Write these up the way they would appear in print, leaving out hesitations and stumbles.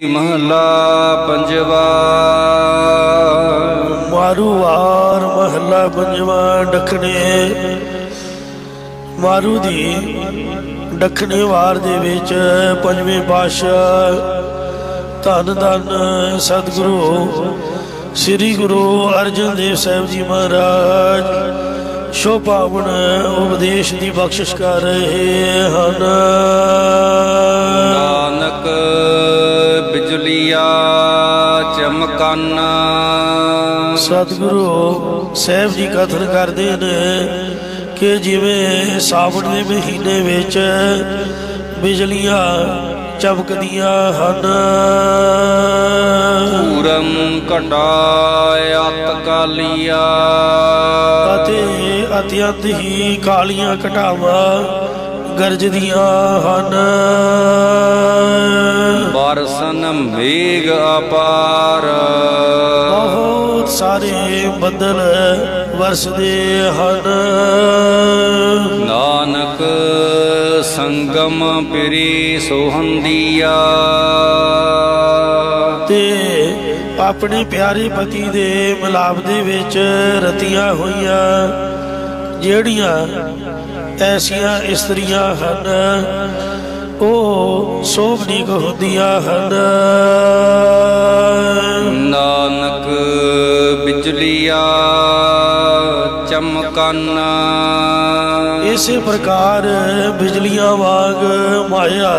महला पंजवा। मारू वार महला पंजवा। डखने मारू दी डखने वार दे विच पंजवें पातशाह धन धन सतगुरु श्री गुरु अर्जन देव साहिब जी महाराज शो पावन उपदेश की बख्शिश कर रहे हैं। नानक बिजलिया चमकाना। सतगुरु साहिब जी कथन करते हैं कि जिवें सावन के महीने विच बिजलियां चमकदियां हन। पूरम घटायत कालिया। अत्यंत ही कालियां घटावां गरजदियां हन। बरसन मेघ अपार। बहुत सारे बदल वरसदे हन। नानक संगम पिरी सोहंदिया। ते अपने प्यारे पति दे मिलाप दे विच रतियां होइयां जेड़ियां ऐसियां इस्त्रियां हन ओ सोभनीक होंदियां हन। नानक बिजलिया चमकाना। इस प्रकार बिजलियां वांग माया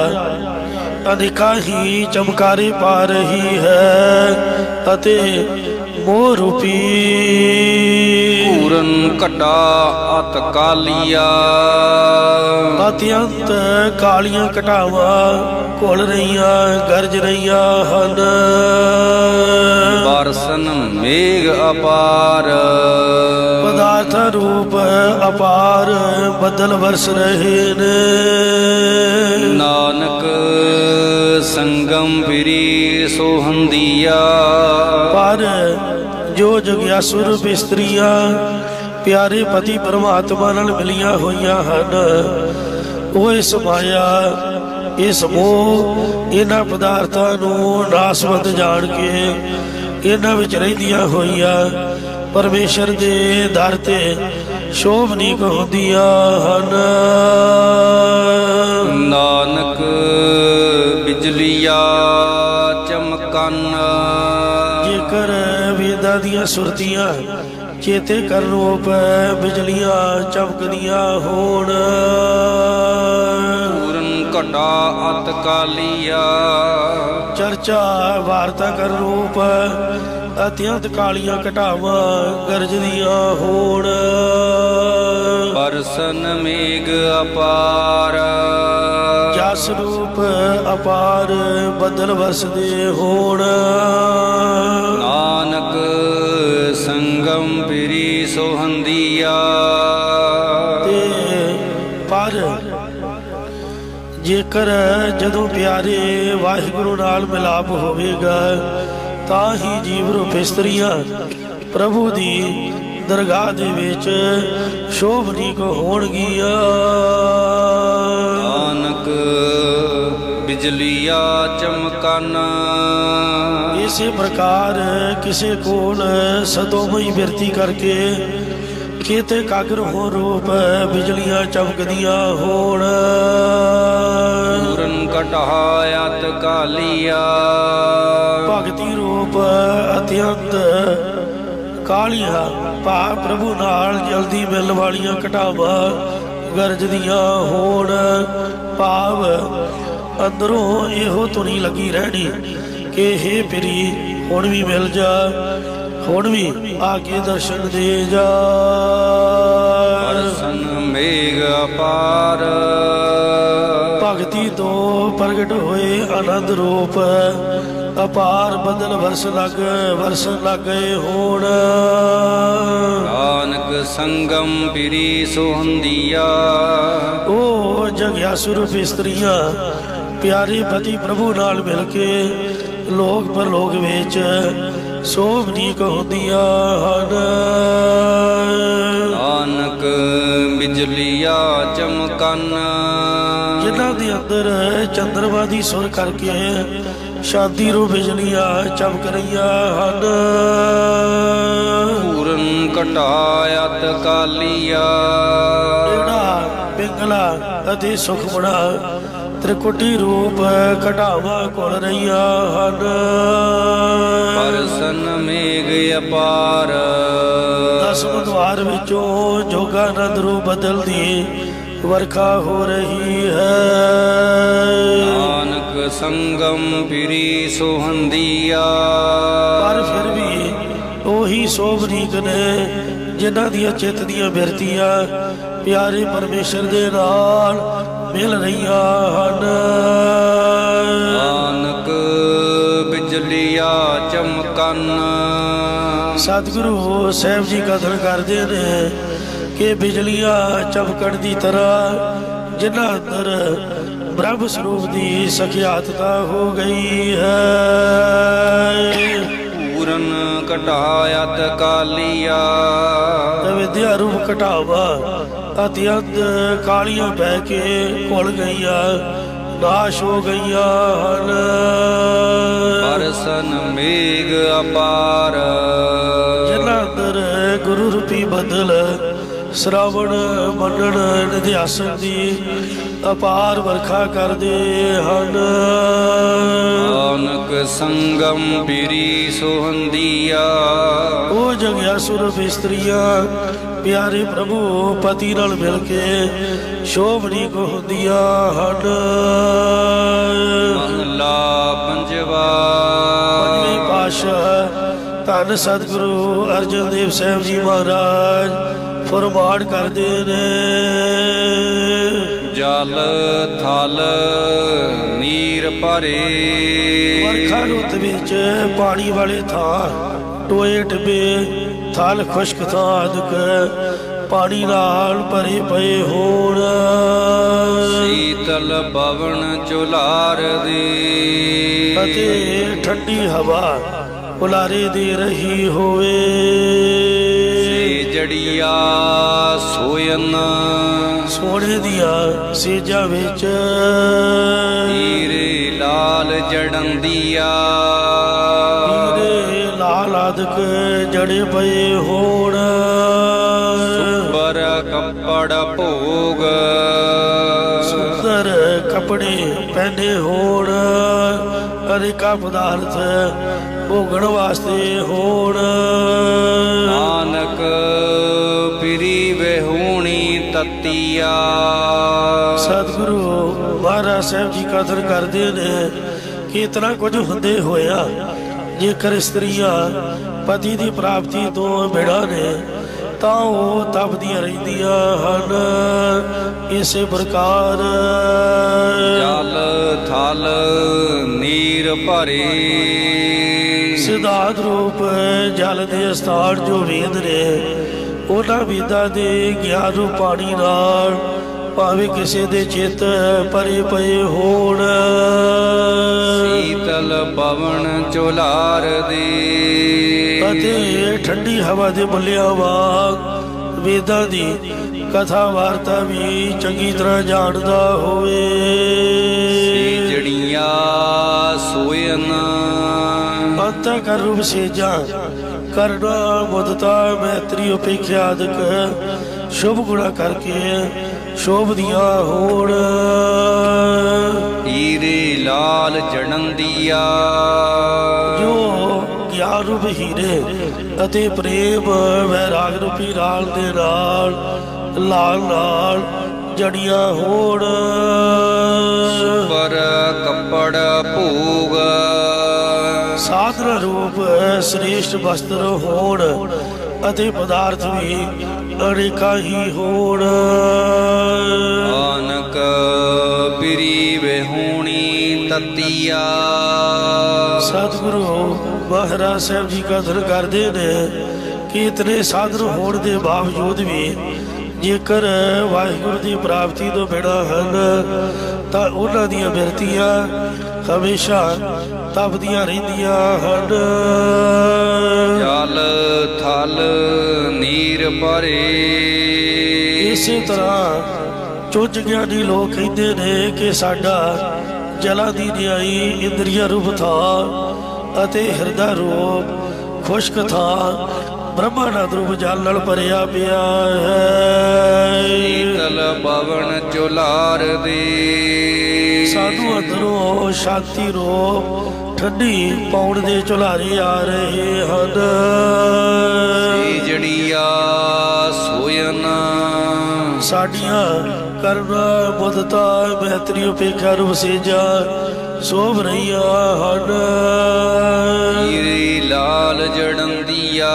अनेका ही चमकारे पा रही है अते मोह रूपी पूरन घटा अत कालिया। अत्यंत कालियां घटावां घुल रहियां गरज रहियां हन। बरसन मेघ अपार। पदार्थ रूप अपार बदल बरस रहे ने। नानक संगम फिरी सोहंदिया। पर जो जग्यासु रूप इस्त्रियां प्यारे पति परमात्मा नाल मिलियां होइयां हन वो इस माया इस मोह इन्हां पदार्थां नूं नासवंत जान के इन्हां विच रहिंदियां होइयां परमेश्वर दे दर ते शोभनीक होंदियां हन। नानक बिजलिया चमकाना। जेकर वेदां दियां सुरतियां चेते कर रूप बिजलियां चमकदियां होण। पूरन घटा अत कालिया। चर्चा वार्ता कर रूप अत्यंत कालियां घटावां गरजदियां होण। बरसन मेघ अपार। जस रूप अपार बदल वरसदे होण। नानक संगम फिरी सोहंदिया। पर जेकर जदों प्यारे वाहिगुरु नाल मिलाप होवेगा तां ही जीव रूप इस्त्रियां प्रभु दी दरगाह दे विच शोभनीक होणगियां। नानक बिजलिया चमकाना। इसी प्रकार किसी कोल सतोमई बिरती करके केते कागर हो रूप बिजलियां चमकदियां होण। पूरन घटायत कालिया। भगती रूप अत्यंत कालियां भा प्रभु नाल जल्दी मिलण वालियां घटावां गरजदियां होण। भाव अंदरों इहो धुनी लगी रहनी कि हे पिरी हुण भी मिल जा हुण भी आके दर्शन दे जा। बरसन मेघ अपार। भगती तो प्रगट होए आनंद रूप अपार बदल वरसन लग गए होण। नानक संगम फिरी सोहंदिया। ओ जग्यासु रूप इस्त्रियां प्यारे पति प्रभु नाल मिल के लोक परलोक विच शोभनीक होंदियां हन। नानक बिजलिया चमकाना। जिन्हां दे अंदर चंद्रमा दी सुर करके ਸ਼ਾਂਤੀ ਰੂ ਬਿਜਲੀਆਂ ਚਮਕ ਰਹੀਆਂ ਹਨ। ਪੂਰਨ ਘਟਾਇਤ ਕਾਲੀਆ ਜਿਹੜਾ ਪਿੰਗਲਾ ਅਤੇ ਸੁਖਮਣਾ ਤ੍ਰਿਕੁਟੀ ਰੂਪ ਘਟਾਵਾਂ ਘੁਲ ਰਹੀਆਂ ਹਨ। ਪਰਸਨ ਮੇਘ ਅਪਾਰ ਦਸਮ ਦੁਆਰ ਵਿੱਚੋਂ ਜੋਗਾਨੰਦ ਰੂਪ ਬਦਲਦੀ ਵਰਖਾ ਹੋ ਰਹੀ ਹੈ। ਨਾਨਕ ਸੰਗਮ ਫਿਰੀ ਸੁਹੰਦੀਆ ਪਰ ਫਿਰ ਵੀ ਉਹੀ ਸੋਭਨੀਕ ਨੇ ਜਿਨ੍ਹਾਂ ਦੀਆਂ ਚਿੱਤ ਦੀਆਂ ਬਿਰਤੀਆਂ ਪਿਆਰੇ ਪਰਮੇਸ਼ਰ ਦੇ ਨਾਲ ਮਿਲ ਰਹੀਆਂ ਹਨ। ਨਾਨਕ ਬਿਜਲੀਆ ਚਮਕਨ ਸਤਿਗੁਰੂ ਸਾਹਿਬ ਜੀ ਕਥਨ ਕਰਦੇ ਨੇ ਕਿ ਬਿਜਲੀਆਂ ਚਮਕਣ ਦੀ ਤਰ੍ਹਾਂ ਜਿਨ੍ਹਾਂ ਅੰਦਰ ਬ੍ਰਹਮ ਸਰੂਪ ਦੀ ਸਖਿਆਤਤਾ ਹੋ ਗਈ ਹੈ। ਪੂਰਨ ਘਟਾਇਤ ਕਾਲੀਆ ਵਿਦਿਆ ਰੂਪ ਘਟਾਵਾ ਅਤਿਅੰਤ ਕਾਲੀਆਂ ਬਹਿ ਕੇ ਘੁਲ ਗਈਆਂ ਨਾਸ਼ ਹੋ ਗਈਆਂ ਹਨ। ਪਰਸਨ ਮੇਘ ਅਪਾਰ ਜਿਨ੍ਹਾਂ ਅੰਦਰ ਗੁਰੂ ਰੂਪੀ ਬਦਲ ਸ਼ਰਾਵਣ ਮੰਡਣ ਨਿਧਿਆਸਨ ਦੀ ਅਪਾਰ ਵਰਖਾ ਕਰਦੇ ਹਨ। ਨਾਨਕ ਸੰਗਮ ਫਿਰੀ ਸੁਹੰਦੀਆ ਉਹ ਜਗਿਆਸੁਰ ਇਸਤਰੀਆਂ ਪਿਆਰੇ ਪ੍ਰਭੂ ਪਤੀ ਨਾਲ ਮਿਲ ਕੇ ਸ਼ੋਭਨੀਕ ਹੁੰਦੀਆਂ ਹਨ। ਮਹਲਾ ਪੰਜਵਾ ਪੰਜਵੇਂ ਪਾਤਸ਼ਾਹ ਧੰਨ ਸਤਿਗੁਰੂ ਅਰਜਨ ਦੇਵ ਸਾਹਿਬ ਜੀ ਮਹਾਰਾਜ ਫਰਮਾਨ ਕਰਦੇ ਨੇ ਜਲ ਥਲ ਨੀਰ ਭਰੇ ਵਰਖਾ ਰੁੱਤ ਵਿੱਚ ਪਾਣੀ ਵਾਲੇ ਥਾਂ ਟੋਏ ਟਿੱਬੇ ਥਲ ਖੁਸ਼ਕ ਥਾਂ ਆਦਿਕ ਪਾਣੀ ਨਾਲ ਭਰੇ ਪਏ ਹੋਣ। ਸੀਤਲ ਪਵਨ ਝੁਲਾਰ ਦੇ ਅਤੇ ਠੰਡੀ ਹਵਾ ਉਲਾਰੇ ਦੇ ਰਹੀ ਹੋਵੇ। ਜੜੀਆ ਸੋਇਨ ਸੋਹਣੇ ਦੀਆਂ ਸੇਜਾਂ ਵਿੱਚ ਹੀਰੇ ਲਾਲ ਜੜੰਦੀਆ ਹੀਰੇ ਲਾਲ ਆਦਿਕ ਜੜੇ ਪਏ ਹੋਣ। ਸੁੰਦਰ ਕੱਪੜ ਭੋਗ ਸੁੰਦਰ ਕੱਪੜੇ ਪਹਿਨੇ ਹੋਣ। ਅਨੇਕਾਂ ਪਦਾਰਥ ਭੋਗਣ ਵਾਸਤੇ ਹੋਣ। ਨਾਨਕ ਫਿਰੀ ਵਿਹੂਣੀ ਤਤੀਆ ਸਤਿਗੁਰੂ ਮਹਾਰਾਜ ਸਾਹਿਬ ਜੀ ਕਥਨ ਕਰਦੇ ਨੇ ਕਿ ਇਤਨਾ ਕੁਝ ਹੁੰਦੇ ਹੋਇਆ ਜੇਕਰ ਇਸਤਰੀਆਂ ਪਤੀ ਦੀ ਪ੍ਰਾਪਤੀ ਤੋਂ ਬਿਨਾਂ ਨੇ ਤਾਂ ਉਹ ਤਪਦੀਆਂ ਰਹਿੰਦੀਆਂ ਹਨ। ਇਸੇ ਪ੍ਰਕਾਰ ਜਲ ਥਲ ਨੀਰ ਭਰੇ ਸਿਧਾਂਤ ਰੂਪ ਜਲ ਦੇ ਸਥਾਨ ਜੋ ਵੇਦ ਨੇ ਉਹਨਾਂ ਵੇਦਾਂ ਦੇ ਗਿਆਨ ਰੂਪ ਪਾਣੀ ਨਾਲ ਭਾਵੇਂ ਕਿਸੇ ਦੇ ਚਿੱਤ ਭਰੇ ਪਏ ਹੋਣ। ਸੀਤਲ ਪਵਨ ਝੁਲਾਰ ਦੇ ਅਤੇ ਠੰਡੀ ਹਵਾ ਦੇ ਬੁੱਲਿਆਂ ਵਾਂਗ ਵੇਦਾਂ ਦੀ ਕਥਾ ਵਾਰਤਾ ਵੀ ਚੰਗੀ ਤਰ੍ਹਾਂ ਜਾਣਦਾ ਹੋਵੇ। ਜੜੀਆਂ ਸੋਇਨ ਅੰਤਰ ਕਰ ਰੂਪ ਸੇਜਾਂ ਕਰਨਾ ਮੁਦਤਾ ਮੈਤਰੀ ਉਪੇਖਿਆ ਆਦਿਕ ਸ਼ੁਭ ਗੁਣਾ ਕਰਕੇ ਸ਼ੋਭਦੀਆਂ ਹੋਣ। ਹੀਰੇ ਲਾਲ ਜੜੰਦੀਆ ਜੋ ਗਿਆਨ ਰੂਪ ਹੀਰੇ ਅਤੇ ਪ੍ਰੇਮ ਵੈਰਾਗ ਰੂਪੀ ਰਾਲ ਦੇ ਨਾਲ ਲਾਲ ਨਾਲ ਜੜੀਆਂ ਹੋਣ। ਪਰ ਕੱਪੜ ਭੋਗ ਸਾਧਨ ਰੂਪ ਸ੍ਰੇਸ਼ਟ ਵਸਤਰ ਹੋਣ ਅਤੇ ਪਦਾਰਥ ਵੀ ਅਨੇਕਾਂ ਹੀ ਹੋਣ। ਨਾਨਕ ਫਿਰੀ ਵਿਹੂਣੀ ਤਤੀਆ ਸਤਿਗੁਰੂ ਮਹਾਰਾਜ ਸਾਹਿਬ ਜੀ ਕਥਨ ਕਰਦੇ ਨੇ ਕਿ ਇਤਨੇ ਸਾਧਨ ਹੋਣ ਦੇ ਬਾਵਜੂਦ ਵੀ ਜੇਕਰ ਵਾਹਿਗੁਰੂ ਦੀ ਪ੍ਰਾਪਤੀ ਤੋਂ ਬਿਨਾਂ ਹਨ ਤਾਂ ਉਹਨਾਂ ਦੀਆਂ ਬਿਰਤੀਆਂ ਹਮੇਸ਼ਾ ਤਪਦੀਆਂ ਰਹਿੰਦੀਆਂ ਹਨ। ਜਲ ਥਲ ਨੀਰ ਭਰੇ ਇਸੇ ਤਰ੍ਹਾਂ ਚੁੱਜ ਗਿਆਨੀ ਲੋਕ ਕਹਿੰਦੇ ਨੇ ਕਿ ਸਾਡਾ ਜਲਾਂ ਦੀ ਨਿਆਈ ਇੰਦਰੀਆ ਰੂਪ ਥਾ ਅਤੇ ਹਿਰਦਾ ਰੂਪ ਖੁਸ਼ਕ ਥਾ ਬ੍ਰਹਮਾਨੰਦ ਰੂਪ ਜਲ ਨਾਲ ਭਰਿਆ ਪਿਆ ਹੈ। ਤਲ ਪਵਨ ਚੁਲਾਰ ਦੇ ਸਾਧੂ ਅੰਦਰੋਂ ਸ਼ਾਂਤੀ ਰੂਪ ਠੰਡੀ ਪੌਣ ਦੇ ਝੁਲਾਰੇ ਆ ਰਹੇ ਹਨ। ਜੜੀਆ ਸੋਇਨ ਸਾਡੀਆਂ ਕਰਨਾ ਮੁਦਤਾ ਮਹਿਤਰੀ ਉਪੇਖਾ ਰੂਪ ਸੇਜਾ ਸੋਭ ਰਹੀਆਂ ਹਨ। ਹੀਰੇ ਲਾਲ ਜੜੰਦੀਆ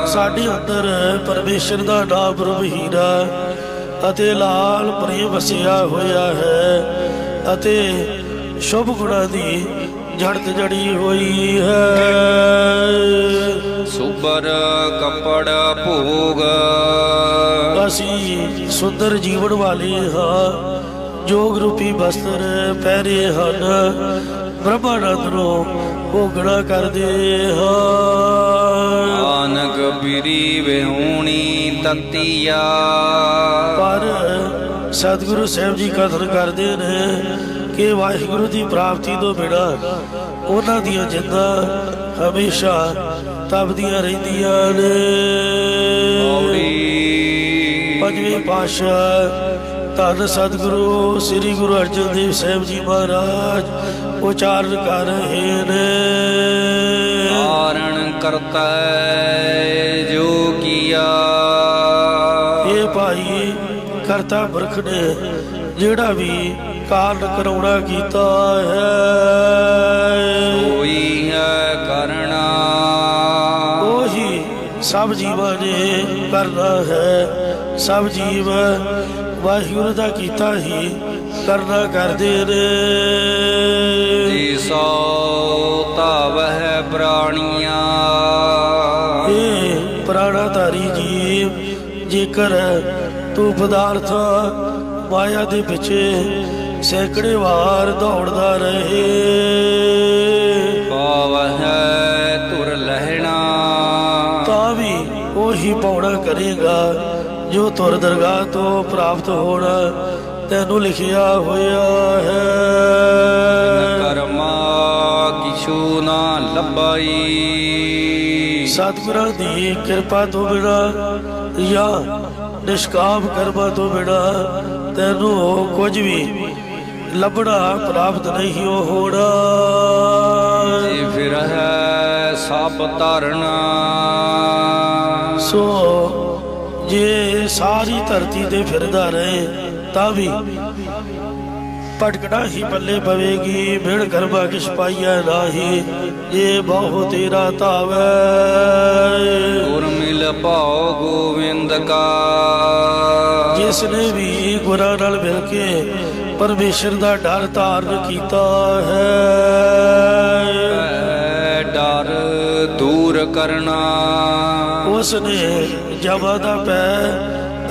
ਸਾਡੇ ਅੰਦਰ ਪਰਮੇਸ਼ਰ ਦਾ ਨਾਮ ਰੂਪ ਹੀਰਾ ਅਤੇ ਲਾਲ ਪ੍ਰੇਮ ਵਸਿਆ ਹੋਇਆ ਹੈ ਅਤੇ ਸ਼ੁਭ ਗੁਣਾਂ ਦੀ ਜੜਤ ਜੜੀ ਹੋਈ ਹੈ। ਸੁਬਰ ਕੱਪੜ ਭੋਗ ਅਸੀਂ ਸੁੰਦਰ ਜੀਵਨ ਵਾਲੇ ਹਾਂ ਜੋਗ ਰੂਪੀ ਬਸਤਰ ਪਹਿਰੇ ਹਨ ਬ੍ਰਹਮਾਨੰਦ ਨੂੰ ਭੋਗਣਾ ਕਰਦੇ ਹਾਂ। ਆਨਕ ਬਿਰੀ ਵਿਹੂਣੀ ਤਤੀਆ ਪਰ ਸਤਿਗੁਰੂ ਸਾਹਿਬ ਜੀ ਕਥਨ ਕਰਦੇ ਨੇ ਕਿ ਵਾਹਿਗੁਰੂ ਦੀ ਪ੍ਰਾਪਤੀ ਤੋਂ ਬਿਨਾਂ ਉਹਨਾਂ ਦੀਆਂ ਜਿੰਦਾਂ ਹਮੇਸ਼ਾ ਤਪਦੀਆਂ ਰਹਿੰਦੀਆਂ ਨੇ। ਪੰਜਵੇਂ ਪਾਤਸ਼ਾਹ ਧੰਨ ਸਤਿਗੁਰੂ ਸ੍ਰੀ ਗੁਰੂ ਅਰਜਨ ਦੇਵ ਸਾਹਿਬ ਜੀ ਮਹਾਰਾਜ ਉਚਾਰਨ ਕਰ ਰਹੇ ਨੇ। ਕਾਰਣ ਕਰਤਾ ਜੋ ਕੀਆ ਇਹ ਭਾਈ ਕਰਤਾ ਪੁਰਖ ਨੇ ਜਿਹੜਾ ਵੀ ਕਾਰਨ ਕਰਾਉਣਾ ਕੀਤਾ ਹੈ ਕੋਈ ਹੈ ਕਰਨਾ ਉਹੀ ਸਭ ਜੀਵਾਂ ਨੇ ਕਰਨਾ ਹੈ। ਸਭ ਜੀਵ ਵਾਹਿਗੁਰੂ ਦਾ ਕੀਤਾ ਹੀ ਕਰਨਾ ਕਰਦੇ ਨੇ। ਜੀ ਸੋ ਧਾਵਹਿ ਪ੍ਰਾਣੀਆਂ ਇਹ ਪ੍ਰਾਣਾਧਾਰੀ ਜੀਵ ਜੇਕਰ ਤੂੰ ਪਦਾਰਥ ਮਾਇਆ ਦੇ ਪਿੱਛੇ ਸੈਂਕੜੇ ਵਾਰ ਦੌੜਦਾ ਰਹੇ ਪਾਵਹਿ ਤੁਰ ਲਹਿਣਾ ਤਾਂ ਵੀ ਉਹੀ ਪੌੜਾ ਕਰੇਗਾ ਜੋ ਤੁਰ ਦਰਗਾਹ ਤੋਂ ਪ੍ਰਾਪਤ ਹੋਣਾ ਤੈਨੂੰ ਲਿਖਿਆ ਹੋਇਆ ਹੈ। ਕਰਮਾ ਕਿਛੂ ਨਾ ਲੱਭਾਈ ਸਤਿਗੁਰਾਂ ਦੀ ਕਿਰਪਾ ਤੋਂ ਬਿਨਾਂ ਜਾਂ ਨਿਸ਼ਕਾਮ ਕਰਮਾਂ ਤੋਂ ਬਿਨਾਂ ਤੈਨੂੰ ਕੁਝ ਵੀ ਲੱਭਣਾ ਪ੍ਰਾਪਤ ਨਹੀਂ ਹੋਣਾ। ਜੇ ਫਿਰ ਹੈ ਸਭ ਧਰਨਾ ਸੋ ਜੇ ਸਾਰੀ ਧਰਤੀ ਤੇ ਫਿਰਦਾ ਰਹੇ ਤਾਂ ਵੀ ਭਟਕਣਾ ਹੀ ਪੱਲੇ ਪਵੇਗੀ। ਮਿਹਣ ਕਰਮਾ ਕਿਛ ਪਾਈਐ ਨਾਹੀ ਇਹ ਬਹੁ ਤੇਰਾ ਧਾਵੈ। ਗੁਰ ਮਿਲ ਭਾਉ ਗੋਵਿੰਦ ਕਾ ਜਿਸ ਨੇ ਵੀ ਗੁਰਾਂ ਨਾਲ ਮਿਲ ਕੇ ਪਰਮੇਸ਼ਰ ਦਾ ਡਰ ਧਾਰਨ ਕੀਤਾ ਹੈ ਡਰ ਦੂਰ ਕਰਨਾ ਉਸ ਨੇ ਜਮਾਂ ਦਾ ਪੈ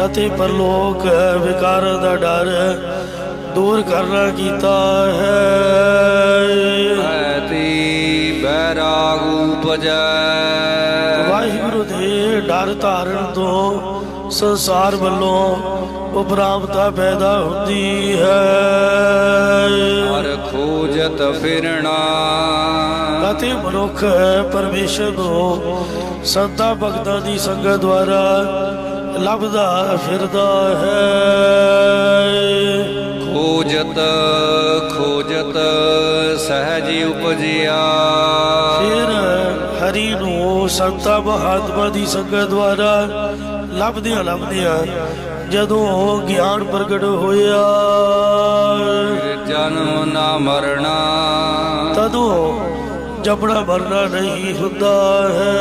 ਅਤੇ ਪਰਲੋਕ ਵਿਕਾਰਾਂ ਦਾ ਡਰ ਦੂਰ ਕਰਨਾ ਕੀਤਾ ਹੈ। ਐਤੀ ਬੈਰਾਗ ਉਪਜੈ ਵਾਹਿਗੁਰੂ ਦੇ ਡਰ ਧਾਰਨ ਤੋਂ ਸੰਸਾਰ ਵੱਲੋਂ ਉਪਰਾਮਤਾ ਪੈਦਾ ਹੁੰਦੀ ਹੈ। ਹਰ ਖੋਜਤ ਫਿਰਨਾ ਅਤੇ ਮਨੁੱਖ ਪਰਮੇਸ਼ਰ ਨੂੰ ਸੰਤਾਂ ਭਗਤਾਂ ਦੀ ਸੰਗਤ ਦੁਆਰਾ ਲੱਭਦਾ ਫਿਰਦਾ ਹੈ। ਖੋਜਤ ਖੋਜਤ ਸਹਿਜ ਉਪਜਿਆ ਫਿਰ ਹਰੀ ਨੂੰ ਸੰਤਾਂ ਮਹਾਤਮਾ ਦੀ ਸੰਗਤ ਦੁਆਰਾ ਲੱਭਦਿਆਂ ਲੱਭਦਿਆਂ ਜਦੋਂ ਗਿਆਨ ਪ੍ਰਗਟ ਹੋਇਆ ਜਨਮ ਨਾ ਮਰਨਾ ਤਦੋਂ ਜਪਣਾ ਮਰਨਾ ਨਹੀਂ ਹੁੰਦਾ ਹੈ।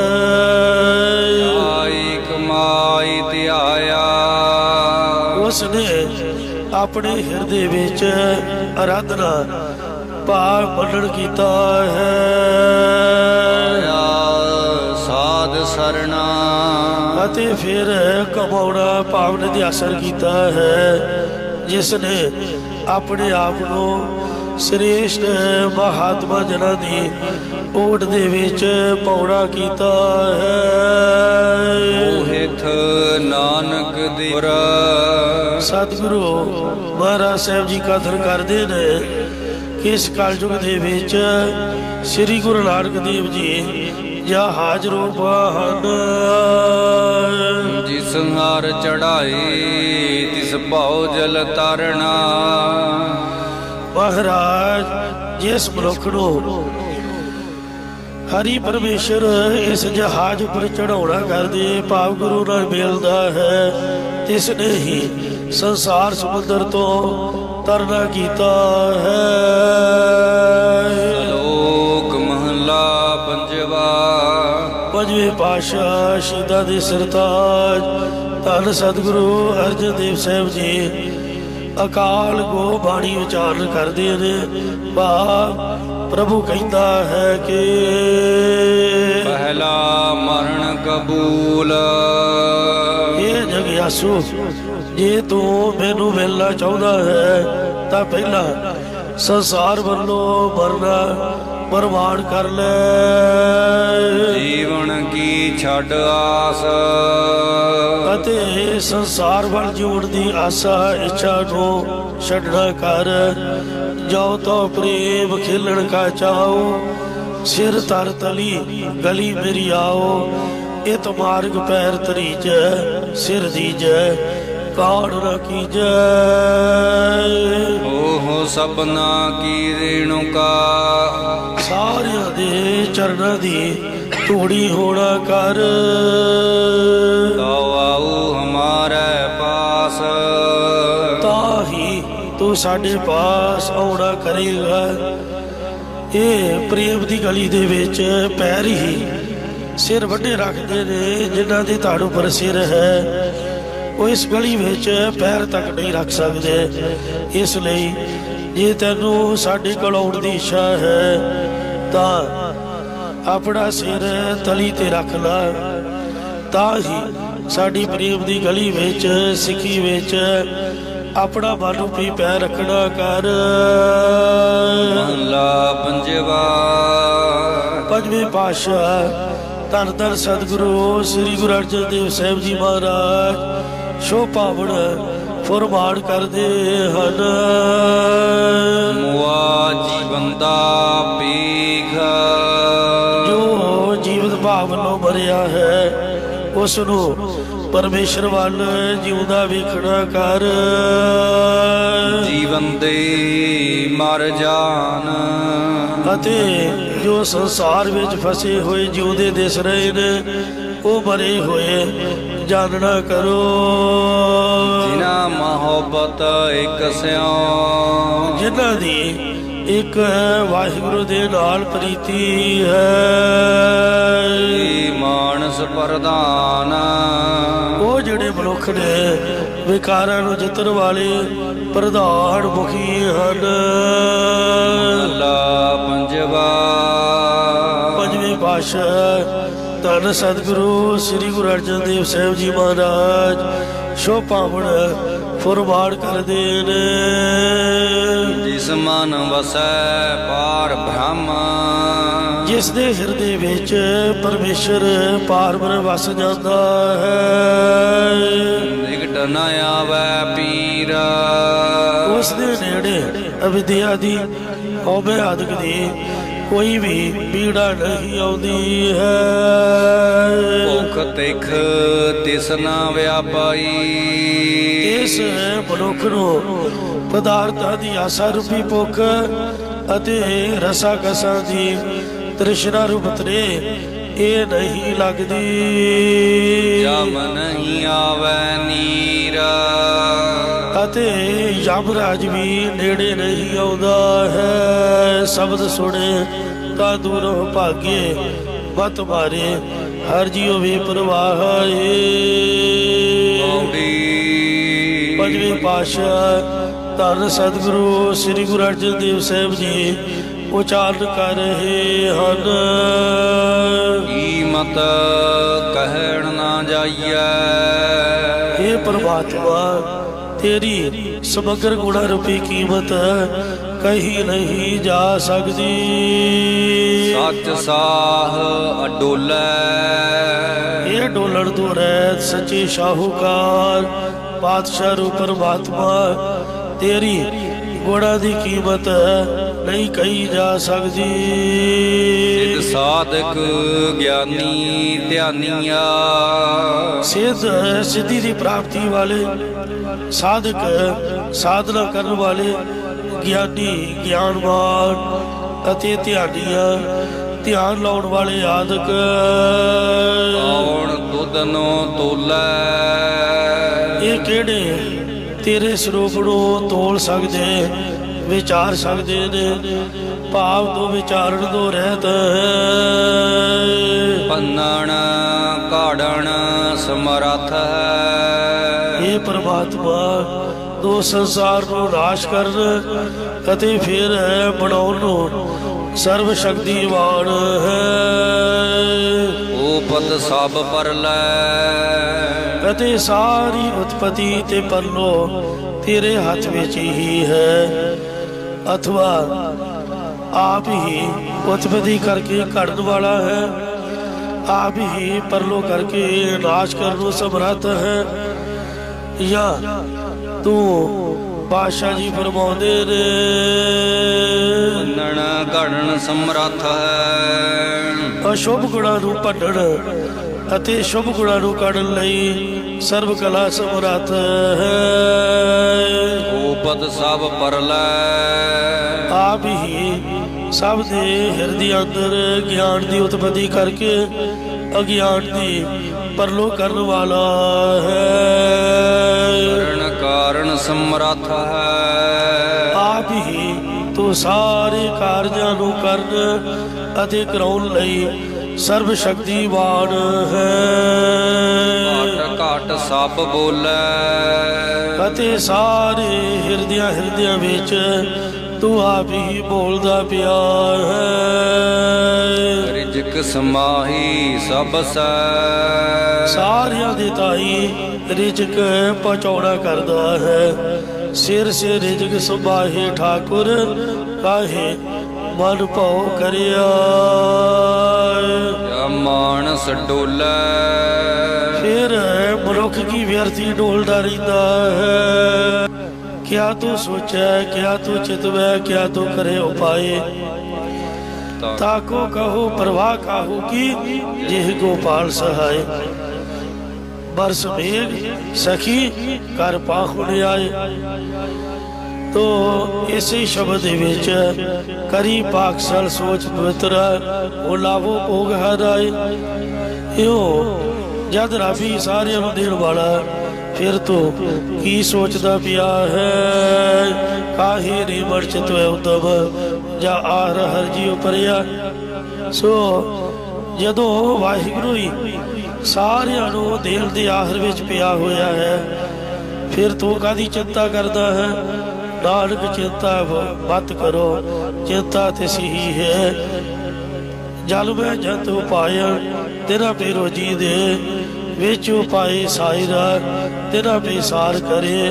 ਆਈ ਕਮਾਈ ਧਿਆਇਆ ਉਸ ਨੇ ਆਪਣੇ ਹਿਰਦੇ ਵਿੱਚ ਅਰਾਧਨਾ ਭਾਵ ਮੰਨਣ ਕੀਤਾ ਹੈ। ਸਾਧ ਸਰਣਾ ਅਤੇ ਫਿਰ ਕਮਾਉਣਾ ਭਾਵ ਨਿਧਿਆਸਨ ਕੀਤਾ ਹੈ। ਜਿਸ ਨੇ ਆਪਣੇ ਆਪ ਨੂੰ ਸ੍ਰੇਸ਼ਟ ਮਹਾਤਮਾ ਜਨਾਂ ਦੀ ਓਟ ਦੇ ਵਿੱਚ ਪੌੜਾ ਕੀਤਾ ਹੈ। ਮੋਹਿਤ ਨਾਨਕ ਦੇ ਸਤਿਗੁਰੂ ਮਹਾਰਾਜ ਸਾਹਿਬ ਜੀ ਕਥਨ ਕਰਦੇ ਨੇ ਕਿ ਇਸ ਕਲਯੁਗ ਦੇ ਵਿੱਚ ਸ੍ਰੀ ਗੁਰੂ ਨਾਨਕ ਦੇਵ ਜੀ ਜਹਾਜ਼ ਰੂਪ ਹਨ। ਜਿਸ ਹਰ ਚੜਾਈ ਤਿਸ ਭਉ ਜਲ ਤਰਨਾ। ਮਹਾਰਾਜ ਜਿਸ ਮਨੁੱਖ ਨੂੰ ਹਰੀ ਪਰਮੇਸ਼ਰ ਇਸ ਜਹਾਜ਼ ਉੱਪਰ ਚੜਾਉਣਾ ਕਰਦੇ ਭਾਵ ਗੁਰੂ ਨਾਲ ਮਿਲਦਾ ਹੈ, ਤਿਸ ਨੇ ਹੀ ਸੰਸਾਰ ਸਮੁੰਦਰ ਤੋਂ ਤਰਨਾ ਕੀਤਾ ਹੈ। ਸ਼ਲੋਕ ਮਹਲਾ ਪੰਜਵਾ। ਪੰਜਵੇਂ ਪਾਤਸ਼ਾਹ ਸ਼ਹੀਦਾਂ ਦੇ ਸਰਤਾਜ ਧੰਨ ਸਤਿਗੁਰੂ ਅਰਜਨ ਦੇਵ ਸਾਹਿਬ ਜੀ ਅਕਾਲ ਗੋ ਬਾਣੀ ਉਚਾਰਨ ਕਰਦੇ ਨੇ। ਪ੍ਰਭੂ ਕਹਿੰਦਾ ਹੈ ਕਿ ਪਹਿਲਾ ਮਰਨ ਕਬੂਲ। ਇਹ ਜਗਿਆਸੂ ਜੇ ਤੂੰ ਮੈਨੂੰ ਮਿਲਣਾ ਚਾਹੁੰਦਾ ਹੈ ਤਾਂ ਪਹਿਲਾਂ ਸੰਸਾਰ ਵੱਲੋਂ ਮਰਨਾ ਪ੍ਰਵਾਨ ਕਰ ਲੈ। ਜੀਵਨ ਕੀ ਛੱਡ ਆਸ ਅਤੇ ਸੰਸਾਰ ਵੱਲ ਜਿਉਣ ਦੀ ਆਸਾ ਇੱਛਾ ਨੂੰ ਛੱਡਣਾ ਕਰ। ਜੋ ਤੋ ਪ੍ਰੇਮ ਖੇਲਣ ਕਾ ਚਾਓ, ਸਿਰ ਤਰ ਤਲੀ ਗਲੀ ਮੇਰੀ ਆਓ। ਇਤ ਮਾਰਗ ਪੈਰ ਤਰੀਜੈ, ਸਿਰ ਦੀਜੈ ਕਾੜ ਨ ਕੀਜੈ। ਓਹ ਸਭਨਾ ਕੀ ਰੇਣੁਕਾ। ਸਾਰਿਆਂ ਦੇ ਚਰਨਾਂ ਦੀ ਧੂੜੀ ਹੋਣਾ ਕਰ। ਤਉ ਆਊ ਹਮਾਰੇ ਪਾਸ। ਤਾਹੀ ਤੂੰ ਸਾਡੇ ਪਾਸ ਆਉਣਾ ਕਰੇਗਾ। ਇਹ ਪ੍ਰੇਮ ਦੀ ਗਲੀ ਦੇ ਵਿੱਚ ਪੈਰ ਹੀ ਸਿਰ ਵੱਡੇ ਰੱਖਦੇ ਨੇ। ਜਿਨ੍ਹਾਂ ਦੇ ਧੜ ਉੱਪਰ ਸਿਰ ਹੈ ਉਹ ਇਸ ਗਲੀ ਵਿੱਚ ਪੈਰ ਤੱਕ ਨਹੀਂ ਰੱਖ ਸਕਦੇ। ਇਸ ਲਈ ਜੇ ਤੈਨੂੰ ਸਾਡੇ ਕੋਲ ਆਉਣ ਦੀ ਇੱਛਾ ਹੈ ਤਾਂ ਆਪਣਾ ਸਿਰ ਤਲੀ ਤੇ ਰੱਖ ਲਾ। ਤਾਂ ਹੀ ਸਾਡੀ ਪ੍ਰੇਮ ਦੀ ਗਲੀ ਵਿੱਚ ਸਿੱਖੀ ਵਿੱਚ ਆਪਣਾ ਮਨ ਰੂਪੀ ਪੈਰ ਰੱਖਣਾ ਕਰ। ਮਹਲਾ ਪੰਜਵਾ। ਪੰਜਵੇਂ ਪਾਤਸ਼ਾਹ ਧੰਨ ਧੰਨ ਸਤਿਗੁਰੂ ਸ੍ਰੀ ਗੁਰੂ ਅਰਜਨ ਦੇਵ ਸਾਹਿਬ ਜੀ ਮਹਾਰਾਜ ਸ਼ੋ ਪਾਵਨ ਫਰਮਾਨ ਕਰਦੇ ਹਨ। ਮੁਆ ਜੀਵਨ ਦਾ ਪੀਖ। ਜੋ ਜੀਵਤ ਭਾਵ ਵੱਲੋਂ ਮਰਿਆ ਹੈ ਉਸ ਨੂੰ ਪਰਮੇਸ਼ਰ ਵੱਲ ਜਿਉਂਦਾ ਵੇਖਣਾ ਕਰ। ਜੀਵਨ ਦੇ ਮਰ ਜਾਨ। ਅਤੇ ਜੋ ਸੰਸਾਰ ਵਿੱਚ ਫਸੇ ਹੋਏ ਜਿਉਂਦੇ ਦਿਸ ਰਹੇ ਨੇ ਉਹ ਮਰੇ ਹੋਏ ਜਾਣਨਾ ਕਰੋ। ਜਿਨ੍ਹਾਂ ਮੁਹੱਬਤ ਇੱਕ ਸਿਉ। ਜਿਨ੍ਹਾਂ ਦੀ ਇੱਕ ਵਾਹਿਗੁਰੂ ਦੇ ਨਾਲ ਪ੍ਰੀਤੀ ਹੈ। ਮਾਨਸ ਪ੍ਰਧਾਨ। ਉਹ ਜਿਹੜੇ ਮਨੁੱਖ ਨੇ ਵਿਕਾਰਾਂ ਨੂੰ ਜਿੱਤਣ ਵਾਲੇ ਪ੍ਰਧਾਨ ਮੁਖੀ ਹਨ। ਮਹਲਾ ਪੰਜਵਾ। ਪੰਜਵੇਂ ਪਾਤਸ਼ਾਹ ਧੰਨ ਸਤਿਗੁਰੂ ਸ੍ਰੀ ਗੁਰੂ ਅਰਜਨ ਦੇਵ ਸਾਹਿਬ ਜੀ ਮਹਾਰਾਜ ਸ਼ੋ ਪਾਵਨ ਫਰਮਾਨ ਕਰਦੇ ਨੇ। ਜਿਸ ਮਨ ਵਸੈ ਪਾਰ ਬ੍ਰਹਮ। ਜਿਸ ਦੇ ਹਿਰਦੇ ਵਿੱਚ ਪਰਮੇਸ਼ਰ ਪਾਰ ਬ੍ਰਹਮ ਵਸ ਜਾਂਦਾ ਹੈ। ਨਿਕਟ ਨ ਆਵੈ ਪੀਰ। ਉਸ ਦੇ ਨੇੜੇ ਅਵਿਦਿਆ ਦੀ ਹੋਵੇ ਆਦਿਕ ਦੀ ਕੋਈ ਵੀ ਪੀੜਾ ਨਹੀਂ ਆਉਂਦੀ ਹੈ। ਭੁਖ ਤਿਖ ਤਿਸ ਨਾ ਵਿਆਪਾਈ। ਇਸ ਮਨੁੱਖ ਨੂੰ ਪਦਾਰਥਾਂ ਦੀ ਆਸਾ ਰੂਪੀ ਭੁੱਖ ਅਤੇ ਰਸਾ ਕਸਾਂ ਦੀ ਤ੍ਰਿਸ਼ਨਾ ਰੂਪ ਤਰੇ ਇਹ ਨਹੀਂ ਲੱਗਦੀ। ਜਮ ਨਹੀਂ ਆਵੈ ਨੀਰ। ਅਤੇ ਯਮਰਾਜ ਵੀ ਨੇੜੇ ਨਹੀਂ ਆਉਂਦਾ ਹੈ। ਸ਼ਬਦ ਸੁਣੇ ਤਾਂ ਦੂਰੋਂ ਭਾਗੇ ਮਤ ਮਾਰੇ ਹਰ ਜੀਉ ਵੇ ਪ੍ਰਵਾਹੇ। ਪੰਜਵੇਂ ਪਾਤਸ਼ਾਹ ਧੰਨ ਸਤਿਗੁਰੂ ਸ੍ਰੀ ਗੁਰੂ ਅਰਜਨ ਦੇਵ ਸਾਹਿਬ ਜੀ ਉਚਾਰਨ ਕਰ ਰਹੇ ਹਨ। ਕੀਮਤ ਕਹਿਣ ਨਾ ਜਾਈਐ। हे ਪ੍ਰਮਾਤਮਾ ਤੇਰੀ ਸਮਗਰ ਗੁਣਾ ਰੂਪੀ ਕੀਮਤ ਕਹੀ ਨਹੀਂ ਜਾ ਸਕਦੀ। ਸੱਚ ਸਾਹ ਅਡੋਲੈ। ਇਹ ਡੋਲਣ ਤੋਂ ਰਹਿਤ ਸੱਚੇ ਸ਼ਾਹੂਕਾਰ ਪਾਤਸ਼ਾਹ ਰੂਪ ਪਰਮਾਤਮਾ ਤੇਰੀ ਗੁਣਾ ਦੀ ਕੀਮਤ नहीं कही जा सकती। सिद्ध साधक ज्ञानी ध्यानिया, सिद्ध सिद्धि की प्राप्ति वाले, साधक साधना करने वाले, ज्ञानी ज्ञानवान अते ध्यानिया ध्यान लाउण वाले आदक। कौन तुदनो तोलै, ये किहड़े तेरे स्वरूप नूं तोल सकदे, विचार सकदे ने, भाव तो विचारण तो रहत है। भन्नण काढ़ण समर्थ है, ये परमात्मा दो संसार को नाश करन अते फिर बनाउण नूं सर्व शक्तिवान है। उपत सब परलै, अते सारी उत्पत्ति ते परलो तेरे हाथ विच ही है, अथवा आप ही उत्पत्ति करके घड़न वाला है, आप ही परलो करके नाश करने समर्थ है। या तू पातशाह जी फरमाउंदे ने भन्नण काढ़ण समर्थ है, अशुभ गुणां नूं भंडण अते शुभ गुणां नूं काढ़न लई सर्व कला समर्थ है। उपत सब परलै, आप ही सब दे हिरदे अंदर ज्ञान की उत्पत्ति करके अज्ञान की परलो करने वाला है। करण कारण समर्थ है, आप ही तो सारे कार्यां नूं करन अते कराउण लई सर्व शक्तिवान है। घट घट सब बोलै, अते सारे हिरदियां विच तू आप ही बोलदा पिया है। रिजक समाही सब सै, सारियां दे ताई रिजक पहुँचाउणा करदा है। सिर से रिजक सुबाहे ठाकुर काहे मन भाव करिया। या मानस डोलै, फिर मनुख की व्यर्थी डोलता रहता है। क्या तू सोचे, क्या तू चितवे, क्या तू करे उपाय, ताको कहो परवाह काहू की जेह गोपाल सहाय। बरस मेघ सखी कर पाहुण आए। तो इसी शब्द विच करी पाकसल सोच पवित्र वो लाभो भोग हराए। यो जद राबी सारे देण वाला फिर तो की सोचता पिया है। काहे रे मर्चित उदम जा आर हर जीव परिया। सो जदों वाहिगुरु ही सारियां नूं दिल दे आहर विच पिया होया है, फिर तू कादी चिंता करदा है। नानक चिंता मत करो, चिंता तिसी ही है। जल में जंत उपायन तेरा बेरोजी दे, विच उपाय सायरा तेरा बेसार करे।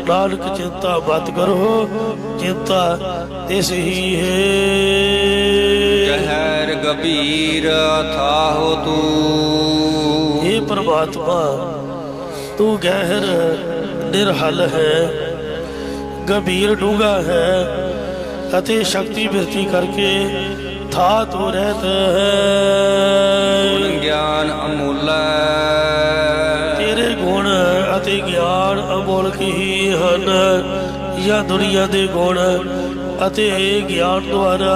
नानक चिंता मत करो, चिंता तिस ही है। गहर गंभीर थाहो तू, हे परमात्मा तू गहर निरहल है, गंभीर डूंगा है, अति शक्ति वृत्ति करके था तो रहत है। ज्ञान अमूल तेरे गुण अति ज्ञान अमोलक ही हन। या दुनिया दे गुण अति ज्ञान द्वारा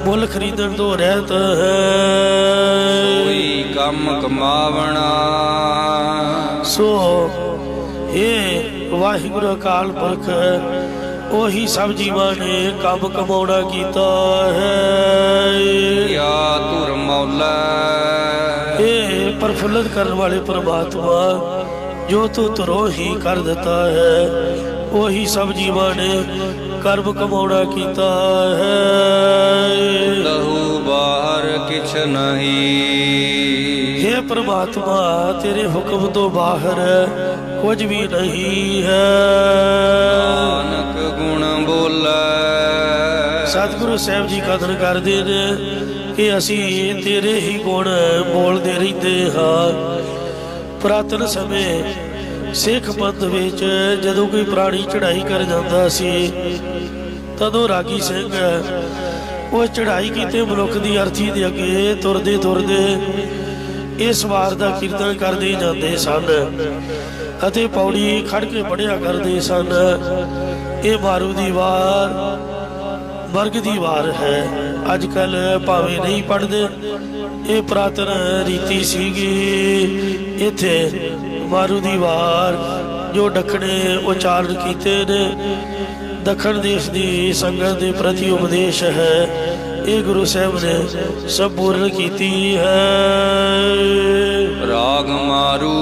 मुल खरीदन तो रहत है। कोई कम कमावना, सो हे वाहिगुरु अकाल पुरख ओही सब जीवां ने कम कमाउणा कीता है। या तुर मौला, हे प्रफुल्लित करने वाले परमात्मा जो तू तुरो ही कर देता है, वही सब जीवां ने कर्म कमाउणा कीता है। लहू बाहर किछ नहीं, हे परमात्मा तेरे हुक्म तो बाहर कुछ भी नहीं है। नानक गुण बोलै, सतगुरु साहब जी कदर करदे ने कि असी तेरे ही गुण बोलते रहते हाँ। पुरातन समय सिख पंथ विच जदों कोई प्राणी चढ़ाई कर जाता सी तदों रागी सिंह वो चढ़ाई कीते मनुख की अर्थी दे अगे तुरदे तुरदे इस वार का कीर्तन करते जाते सन अते पौड़ी खड़ के पढ़िया करते सन। ये मारू दी वार वर्ग दी वार है। अजकल भावें नहीं पढ़ते, ये पुरातन रीति सीगी। इत्थे मारू दी वार जो दखने उचारण कीते ने दखन देश की संगत के प्रति उपदेश है, ये गुरु साहब ने संपूर्ण की है। राग मारू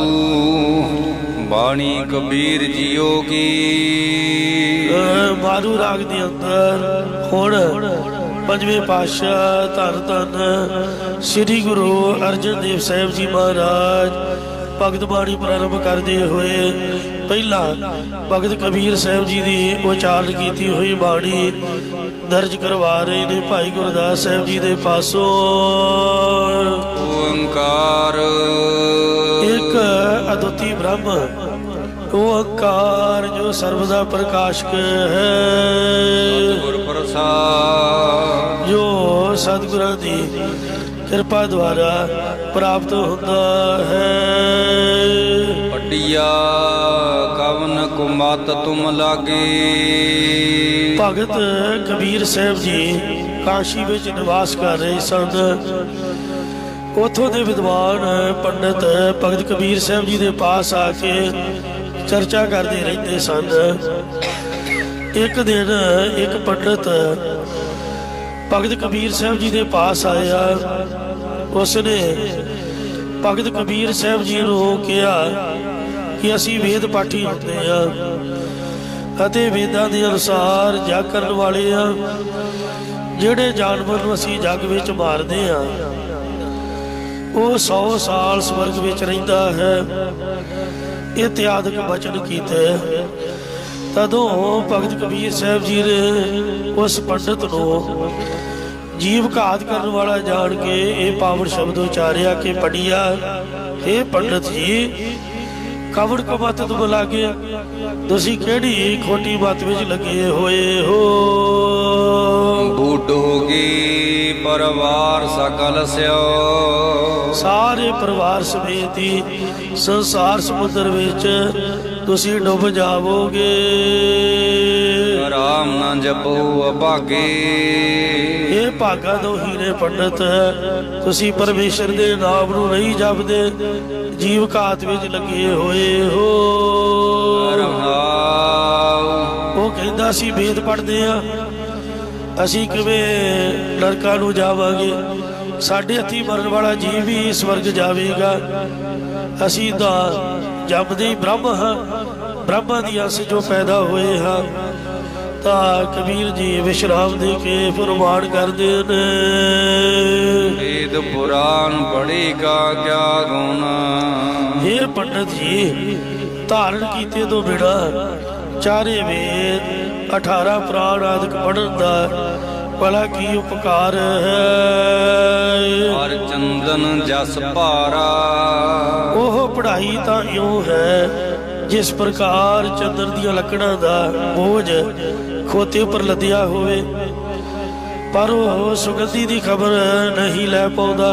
बाणी कबीर जियो की। मारू राग दे अंदर हुण पंजवें पातशाह धन धन श्री गुरु अर्जन देव साहब जी महाराज भगत बाणी प्रारंभ करते हुए पहला भगत कबीर साहब जी की उचारण की हुई बाणी दर्ज करवा रहे ने भाई गुरदास साहब जी के पासों। ओंकार एक अद्वितीय ब्रह्म ओंकार जो सर्वदा प्रकाशक है, जो सतगुरु की कृपा द्वारा प्राप्त होता है। पटिया कवन कुमत तुम लागे। भगत कबीर साहब जी काशी में निवास कर रहे सन। उथों के विद्वान पंडित भगत कबीर साहब जी के पास आके चर्चा करते रहते सन। एक दिन एक पंडित भगत कबीर साहब जी के पास आया। उसने भगत कबीर साहब जी को कहा कि असी वेद पाठी होंदे आ अते वेदां दे अनुसार जग करन वाले आ। जिहड़े जानवर नूं असी जग विच मारदे आ वो 100 साल स्वर्ग विच रहिंदा है। इत्यादि वचन कीते। तदों भगत कबीर साहब जी ने उस पंडित को जीव घात करने वाला जान के ये पावन शब्द उचारिया कि पढ़िया हे पंडित जी कवड़ कमत तुम लागे, तुसी केड़ी खोटी बात विच लगे होए हो। बूढ़ोगी परिवार सकल स्यो। सारे परिवार समेत ही संसार समुद्र विच तुसी डुब जावोगे। राम न जपो अभागे। ये भागा दो हीरे पंडित तुसी परमेश्वर दे नाम नूं नहीं जपदे, जीव घात विच लगे होए हो। वो कहंदा सी वेद पढ़दे आ असी किवें नरकां नूं जावांगे, साडे हत्थी मरण वाला जीव भी स्वर्ग जावेगा। असी तां जपदे ही ब्रह्म हाँ, ब्रह्मा दी अंश जो पैदा होए हाँ। ता कबीर जी विश्राम दे के फरमान करदे ने वेद पुराण पढ़ेगा क्या गुण। हे पंडित जी धारण कीते तो बिना चारे वेद 18 पुराण आदि पढ़न दा भला की उपकार है। हर चंदन जस भारा। ओह पढ़ाई तां इउं है जिस प्रकार चंदन दियां लकड़ां दा बोझ खोते उपर लदिया होवे, पर वो सुगंधी दी खबर नहीं लै पाउंदा।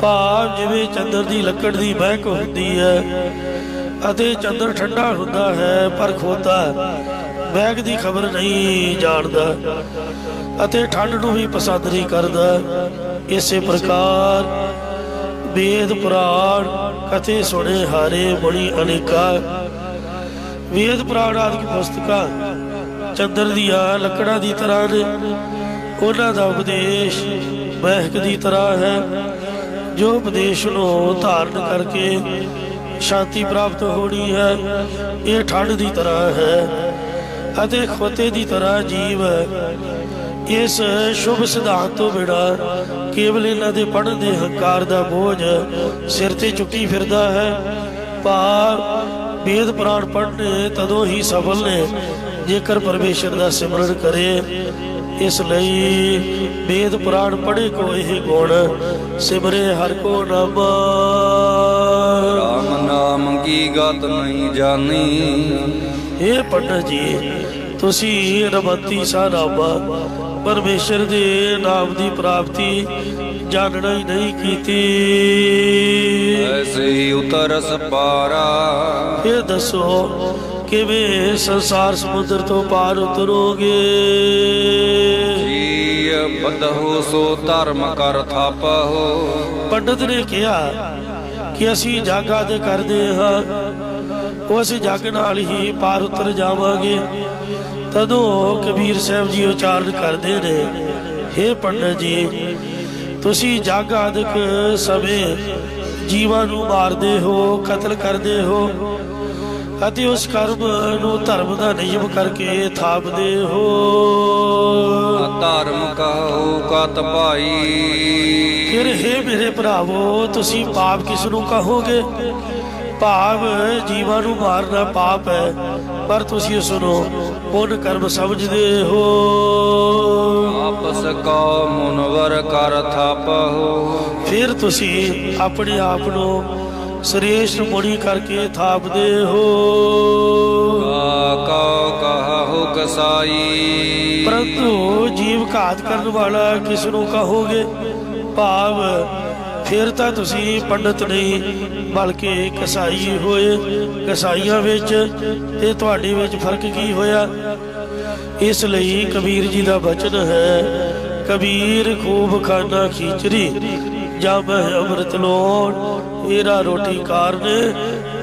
भाव जिवें चंदन दी लकड़ दी महक हुंदी है अते चंदन ठंडा हुंदा है, पर खोता महक दी खबर नहीं जानदा अते ठंड नूं भी पसंद नहीं करदा। इसे प्रकार वेद पुराण कथे सुने हारे बड़ी अनेका। वेद पुराण आदि की पुस्तकां चंदन दियां लकड़ां दी तरह ने, उन्हां दा उपदेश महक दी तरह है। जो उपदेश नूं धारण करके शांति प्राप्त होनी है, ये ठंड की तरह है अते खोते की तरह जीव इस शुभ सिद्धांत तो बिना केवल इन्हां दे पढ़न दे हंकार दा बोझ सिर ते चुकी फिरदा है। भाव वेद पुराण पढ़ने तदों ही सफल ने जेकर परमेश्वर दा सिमरन करे। इसलिए वेद पुराण पढ़े को यह गुण सिमरे हर को नाम। राम नाम की गत नहीं जानी। हे पंडित जी तुसी रमती सा नामा परमेश्वर दे नाम की प्राप्ति जानना ही नहीं कीती। ऐसे ही उतरस पारा, फिर दसो किवें संसार समुद्र तो पार उतरोगे। जी बधो सो धर्म कर थापहो। पंडित ने कहा कि असी जग आदि करते हाँ, वो असी जग नाल ही पार उतर जावांगे। तदों कबीर साहब जी उचारण करते ने, हे पंडित जी तुसी जग आदिक समय जीवां नूं मारदे हो, कतल करदे हो ਅਤੇ उस कर्म नूं धर्म का नियम करके थापदे हो। धर्म कहो कत भाई। फिर हे मेरे भरावो तुसी पाप किस नूं कहोगे? भाव जीवां नूं मारना पाप है, पर तुसी उस नूं पुण्य कर्म समझदे हो। आपस का मुनवर कर थापहो। फिर तुसी अपने आप नूं श्रेष्ठ मुनि करके थापदे हो। कहो कसाई। परंतु जीव घात करने वाला किस नूं कहोगे? भाव फिर तां तुसी पंडित नहीं बल्कि कसाई होए। कसाईयां विच ते तुहाडे विच फर्क की होया? इसलिए कबीर जी का वचन है, कबीर खूब खाना खींचरी जब अमृत लोण, एरा रोटी कारने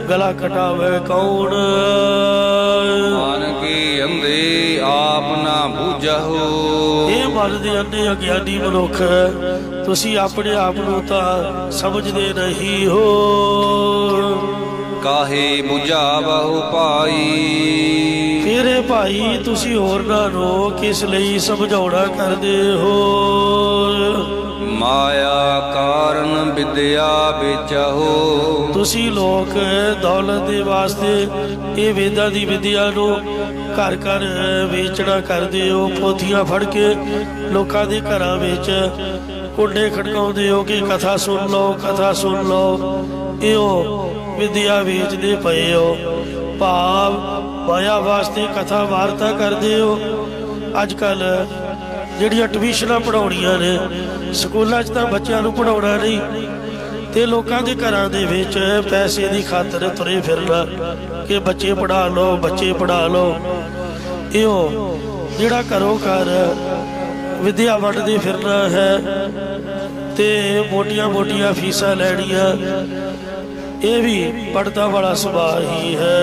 गला कटावे कौन। मन की अंधे आप ना बूझो। ये मन दे अन्ने अज्ञानी मनुख तुसी अपने आप नूं तां समझदे नहीं हो। काहे बुझावहु पाई। फिर भाई तुसी होरनां नूं किस लई समझाउणा करदे हो? माया कारण विद्या बेचहो। तुसी लोग दौलत दे वास्ते ये वेदां दी विद्या नूं घर घर वेचना करदे हो। पोथियां फड़ के लोकां दे घरां विच कुंडे खड़काउंदे हो कि कथा सुन लो, कथा सुन लो। इहो विद्या वेचदे पए हो। भाव माया वास्ते कथा वार्ता करदे हो। अजकल ਜਿਹੜੀਆਂ ਟਿਊਸ਼ਨਾਂ ਪੜਾਉਣੀਆਂ ਨੇ ਸਕੂਲਾਂ 'ਚ ਤਾਂ ਬੱਚਿਆਂ ਨੂੰ ਪੜਾਉਣਾ ਨਹੀਂ, ਤੇ ਲੋਕਾਂ ਦੇ ਘਰਾਂ ਦੇ ਵਿੱਚ ਪੈਸੇ ਦੀ ਖਾਤਰ ਤੁਰੇ ਫਿਰਨਾ ਕਿ ਬੱਚੇ ਪੜਾ ਲਓ, ਬੱਚੇ ਪੜਾ ਲਓ। ਇਹੋ ਜਿਹੜਾ ਘਰੋਂ ਘਰ ਵਿਦਿਆ ਵੰਡਦੇ ਫਿਰਨਾ ਹੈ ਤੇ ਮੋਟੀਆਂ ਫੀਸਾਂ ਲੈਣੀਆਂ, ਇਹ ਵੀ ਪੜਦਾ ਵਾਲਾ ਸੁਭਾਅ ਹੀ ਹੈ।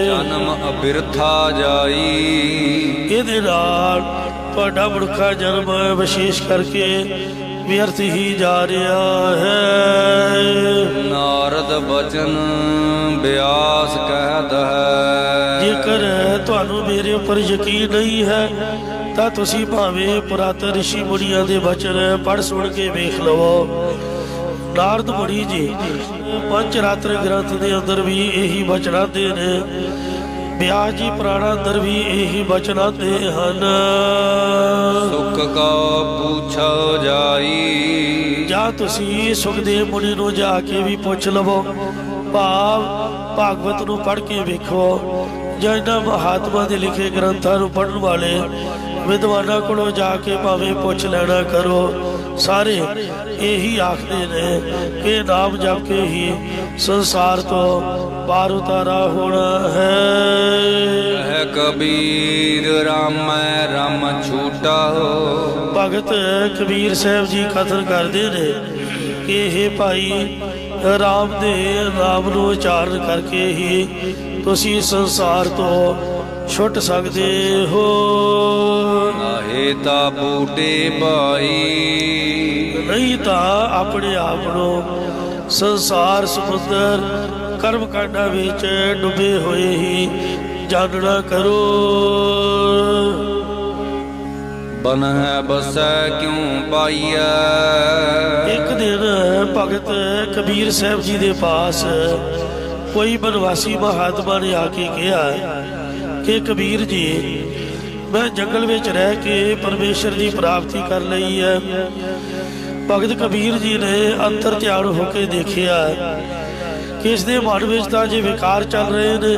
ਜਨਮ ਅਬਿਰਥਾ ਜਾਈ। ਇਹਦੇ ਨਾਲ ਤੁਹਾਡਾ ਮਨੁੱਖਾ ਜਨਮ ਵਿਸ਼ੇਸ਼ ਕਰਕੇ ਵਿਅਰਥ ਹੀ ਜਾ ਰਿਹਾ ਹੈ। ਨਾਰਦ ਬਚਨ ਬਿਆਸ ਕਹਿਦਾ ਹੈ। ਜੇਕਰ ਤੁਹਾਨੂੰ ਮੇਰੇ ਉੱਪਰ ਯਕੀਨ ਨਹੀਂ ਹੈ ਤਾਂ ਤੁਸੀਂ ਭਾਵੇਂ ਪੁਰਾਤਨ ਰਿਸ਼ੀ ਮੁਨੀਆਂ ਦੇ ਬਚਨ ਪੜ੍ਹ ਸੁਣ ਕੇ ਵੇਖ ਲਵੋ। ਨਾਰਦ ਮੁਨੀ ਜੀ ਪੰਜ ਰਾਤਰ ਗ੍ਰੰਥ ਦੇ ਅੰਦਰ ਵੀ ਇਹੀ ਬਚਨ ਆਉਂਦੇ ਨੇ, ਬਿਆਸ ਜੀ ਪੁਰਾਣਾ ਅੰਦਰ ਵੀ ਇਹੀ ਬਚਨ ਆਉਂਦੇ ਹਨ। ਸੁਖ ਕਾ ਪੁੱਛੋ ਜਾਈ। ਜਾਂ ਤੁਸੀਂ ਸੁਖਦੇਵ ਮੁਨੀ ਨੂੰ ਜਾ ਕੇ ਵੀ ਪੁੱਛ ਲਵੋ। ਭਾਵ ਭਾਗਵਤ ਨੂੰ ਪੜ੍ਹ ਕੇ ਵੇਖੋ, ਜਾਂ ਇਹਨਾਂ ਮਹਾਤਮਾ ਦੇ ਲਿਖੇ ਗ੍ਰੰਥਾਂ ਨੂੰ ਪੜ੍ਹਨ ਵਾਲੇ ਵਿਦਵਾਨਾਂ ਕੋਲੋਂ ਜਾ ਕੇ ਭਾਵੇਂ ਪੁੱਛ ਲੈਣਾ ਕਰੋ। ਸਾਰੇ ਇਹੀ ਆਖਦੇ ਨੇ ਕਿ ਨਾਮ ਜਪ ਕੇ ਹੀ ਸੰਸਾਰ ਤੋਂ ਪਾਰ ਉਤਾਰਾ ਹੋਣਾ ਹੈ। ਕਬੀਰ ਰਾਮੈ ਰਾਮ ਛੂਟਾ। ਭਗਤ ਕਬੀਰ ਸਾਹਿਬ ਜੀ ਕਥਨ ਕਰਦੇ ਨੇ ਕਿ ਇਹ ਭਾਈ ਰਾਮ ਦੇ ਨਾਮ ਨੂੰ ਉਚਾਰਨ ਕਰਕੇ ਹੀ ਤੁਸੀਂ ਸੰਸਾਰ ਤੋਂ ਛੁੱਟ ਸਕਦੇ ਹੋ। ਨਾਹੇ ਤਾਂ ਬੂਟੇ ਭਾਈ। ਨਹੀਂ ਤਾਂ ਆਪਣੇ ਆਪ ਨੂੰ ਸੰਸਾਰ ਸਮੁੰਦਰ ਕਰਮ ਕਾਂਡਾਂ ਵਿੱਚ ਡੁੱਬੇ ਹੋਏ ਹੀ ਜਾਣਨਾ ਕਰੋ। ਬਨ ਹੈ ਬਸੈ ਕਿਉਂ ਪਾਈਐ। ਇੱਕ ਦਿਨ ਭਗਤ ਕਬੀਰ ਸਾਹਿਬ ਜੀ ਦੇ ਪਾਸ ਕੋਈ ਬਨਵਾਸੀ ਮਹਾਤਮਾ ਨੇ ਆ ਕੇ ਕਿਹਾ ਕਿ ਕਬੀਰ ਜੀ ਮੈਂ ਜੰਗਲ ਵਿੱਚ ਰਹਿ ਕੇ ਪਰਮੇਸ਼ਰ ਦੀ ਪ੍ਰਾਪਤੀ ਕਰ ਲਈ ਹੈ। ਭਗਤ ਕਬੀਰ ਜੀ ਨੇ ਅੰਤਰ ਧਿਆਨ ਹੋ ਕੇ ਦੇਖਿਆ ਕਿ ਇਸ ਦੇ ਮਨ ਵਿੱਚ ਤਾਂ ਜੇ ਵਿਕਾਰ ਚੱਲ ਰਹੇ ਨੇ,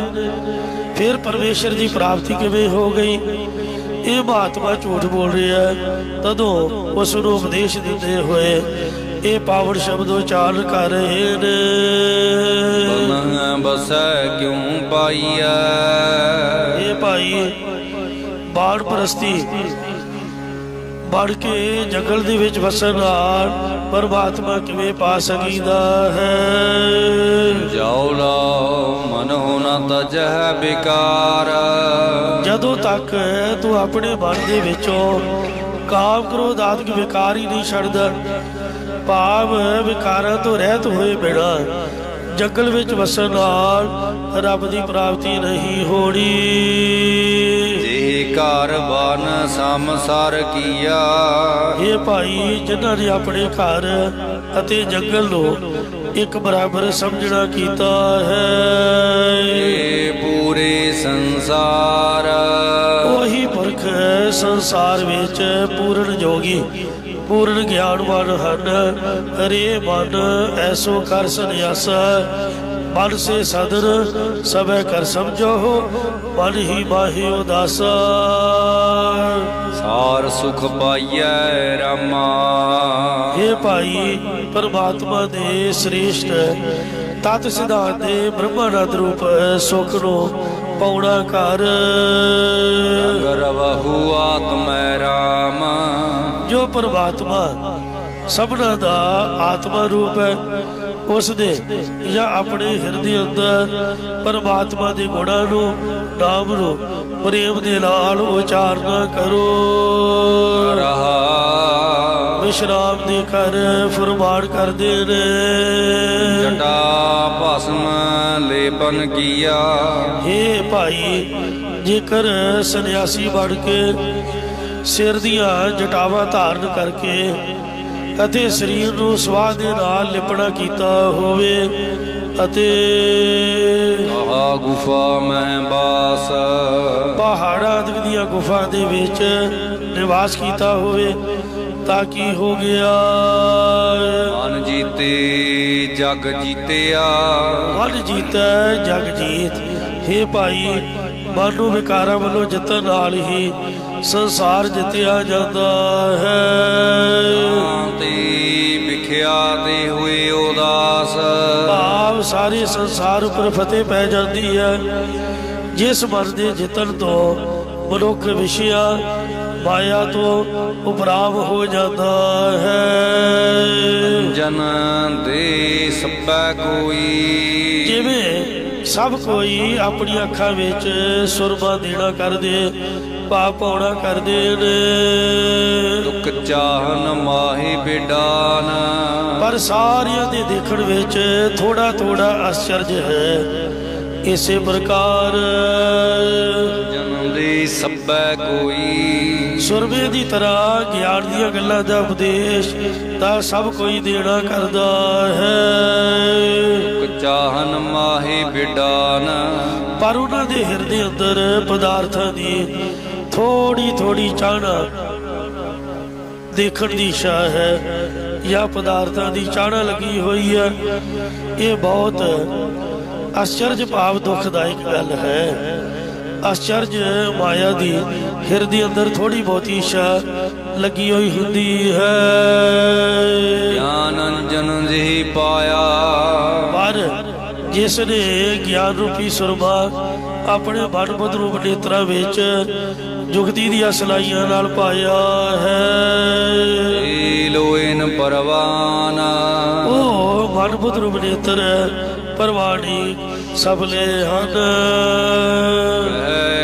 फिर परमेश्वर की प्राप्ति किवें हो गई? ये महात्मा झूठ बोल रहा है। तदों उसनूं उपदेश दिंदे होए ये पावन शब्द उचारण कर रहे ने। बसै क्यों पाईऐ? ये भाई बाण परस्ती बन के जंगल दे विच वसन नाल परमात्मा किवें पा सकीदा है? जाओ लाओ मन होना तजह बेकार। जदों तक तू अपने मन दे विचों काम क्रोध आदि विकार ही नहीं छड्डदा, भाव विकारां तो रहत होए बिना जंगल विच वसन नाल रब दी प्राप्ति नहीं होनी। घर बन समसार किया। ये भाई जिन्हां ने अपने घर अते जंगल नूं एक बराबर समझना कीता है। ये पूरे संसार वही पुरख संसार विच पूर्ण जोगी पूर्ण ज्ञानवान हन। हरे मन ऐसो कर सन्यासा, मन से सदन सब कर समझो, मन ही माहे उदासा। सार सुख पाइयै रामा। हे भाई परमात्मा दे श्रेष्ठ तत् सिद्धांत दे ब्रह्मानंद रूप सुख नो पाउना कर। रहु आत्मै राम। जो परमात्मा सबना दा आत्मा रूप है, उस दे या अपने हृदय अंदर परमात्मा दे गुणां नूं नाम नूं प्रेम दे नाल उचारना करो। विश्राम दे कर फरमान कर दे ने। जटा भस्म लेपन किया। हे भाई जेकर सन्यासी बन के सिर दियां जटावां धारण करके अते शरीर नूं स्वाह दे नाल लिपना कीता होवे अते गुफा में बास पहाड़ां दियां गुफा दे विच निवास कीता होवे ताकि हो गया। मन जीते जग जीतिया। मन जीता जग जीत। हे भाई मन नूं विकारां वल्लों जितन नाल ही संसार जितिया जाता है। विख्या ते हुए उदास। भाव सारे संसार पर फतेह पै जाती है। जिस मन दे जितन तो मनुख विषया माया तो उपराम हो जाता है। जन दे सबै कोई। जिवें सब कोई अपनी अखां विच सुरमा देना कर दे पाप पाउना कर दे ने। दुख चाहन माही बिडान। पर सारियां दे देखण विच थोड़ा थोड़ा आश्चर्य है। इसे प्रकार जन दे सबै कोई। सुरमे दी तरह ज्ञान दियां गल्लां दा उपदेश तां सब कोई देना करदा है। चाहन माहे बिडान। पर उन्हां दे हिरदे अंदर पदार्थां दी थोड़ी थोड़ी चाहना देखण दी इच्छा है या पदार्थां दी चाहना लगी हुई है। ये बहुत आश्चर्य भाव दुखदायक गल है। आश्चर्य माया दी हिरदे अंदर थोड़ी बहुती इच्छा लगी हुई हुंदी है। ज्ञान जन जी पाया। पर जिसने ज्ञान रूपी सुरमा अपने मन बुद्ध रूप नेत्रा विच जुगती दियां सलाइयां नाल पाया है। लोइन परवान। ओ मन बुद्ध रूप नेत्र परवानी सबले हन।